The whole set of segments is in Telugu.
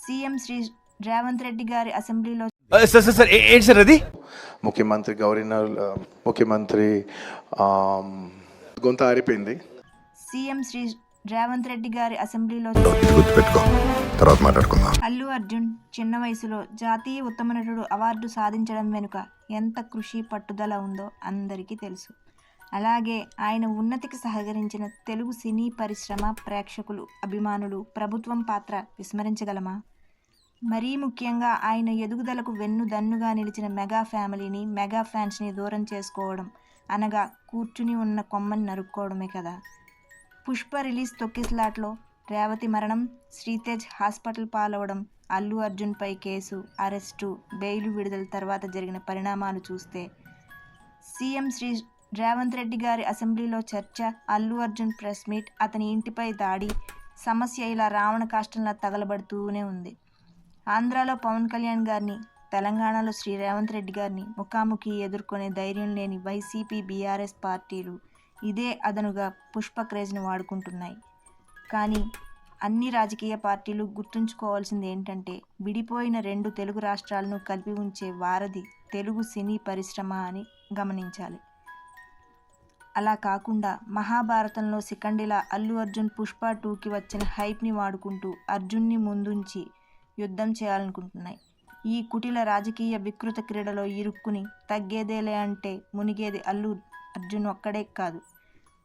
సీఎం శ్రీ రేవంత్ రెడ్డి గారి అసెంబ్లీలో సార్ ఏంటి సార్ అది? ముఖ్యమంత్రి గవర్నర్ ముఖ్యమంత్రి గొంత ఆరిపోయింది. సీఎం శ్రీ రేవంత్ రెడ్డి గారి అసెంబ్లీలో గుర్తుపెట్టుకో, తర్వాత మాట్లాడుకుందాం. అల్లు అర్జున్ చిన్న వయసులో జాతీయ ఉత్తమ నటుడు అవార్డు సాధించడం వెనుక ఎంత కృషి పట్టుదల ఉందో అందరికీ తెలుసు. అలాగే ఆయన ఉన్నతికి సహకరించిన తెలుగు సినీ పరిశ్రమ, ప్రేక్షకులు, అభిమానులు, ప్రభుత్వం పాత్ర విస్మరించగలమా? మరీ ముఖ్యంగా ఆయన ఎదుగుదలకు వెన్నుదన్నుగా నిలిచిన మెగా ఫ్యామిలీని, మెగా ఫ్యాన్స్ని దూరం చేసుకోవడం అనగా కూర్చుని ఉన్న కొమ్మని నరుక్కోవడమే కదా. పుష్ప రిలీజ్ తొక్కిసలాట్లో రేవతి మరణం, శ్రీతేజ్ హాస్పిటల్ పాలవడం, అల్లు అర్జున్పై కేసు, అరెస్టు, బెయిల్ విడుదల తర్వాత జరిగిన పరిణామాలు చూస్తే సీఎం శ్రీ రేవంత్ రెడ్డి గారి అసెంబ్లీలో చర్చ, అల్లు అర్జున్ ప్రెస్ మీట్, అతని ఇంటిపై దాడి, సమస్య ఇలా రావణ కాష్టంలా తగలబడుతూనే ఉంది. ఆంధ్రాలో పవన్ కళ్యాణ్ గారిని, తెలంగాణలో శ్రీ రేవంత్ రెడ్డి గారిని ముఖాముఖి ఎదుర్కొనే ధైర్యం లేని వైసీపీ, బీఆర్ఎస్ పార్టీలు ఇదే అదనుగా పుష్ప క్రేజ్ని వాడుకుంటున్నాయి. కానీ అన్ని రాజకీయ పార్టీలు గుర్తుంచుకోవాల్సింది ఏంటంటే, విడిపోయిన రెండు తెలుగు రాష్ట్రాలను కలిపి ఉంచే వారధి తెలుగు సినీ పరిశ్రమ అని గమనించాలి. అలా కాకుండా మహాభారతంలో శిఖండిలా అల్లు అర్జున్ పుష్ప 2కి వచ్చిన హైప్ని వాడుకుంటూ అర్జున్ని ముందుంచి యుద్ధం చేయాలనుకుంటున్నాయి. ఈ కుటిల రాజకీయ వికృత క్రీడలో ఇరుక్కుని తగ్గేదేలే అంటే మునిగేది అల్లు అర్జున్ ఒక్కడే కాదు,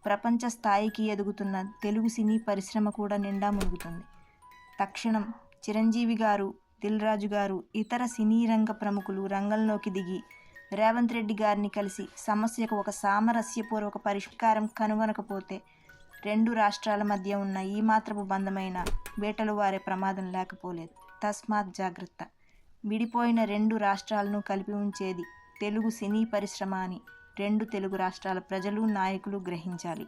ప్రపంచ స్థాయికి ఎదుగుతున్న తెలుగు సినీ పరిశ్రమ కూడా నిండా మునుగుతుంది. తక్షణం చిరంజీవి గారు, దిల్ రాజు గారు, ఇతర సినీ రంగ ప్రముఖులు రంగంలోకి దిగి రేవంత్ రెడ్డి గారిని కలిసి సమస్యకు ఒక సామరస్యపూర్వక పరిష్కారం కనుగొనకపోతే రెండు రాష్ట్రాల మధ్య ఉన్న ఈ మాత్రపు బంధమైన వేటలు వారే ప్రమాదం లేకపోలేదు. తస్మాత్ జాగ్రత్త. విడిపోయిన రెండు రాష్ట్రాలను కలిపి ఉంచేది తెలుగు సినీ పరిశ్రమ అని రెండు తెలుగు రాష్ట్రాల ప్రజలు, నాయకులు గ్రహించాలి.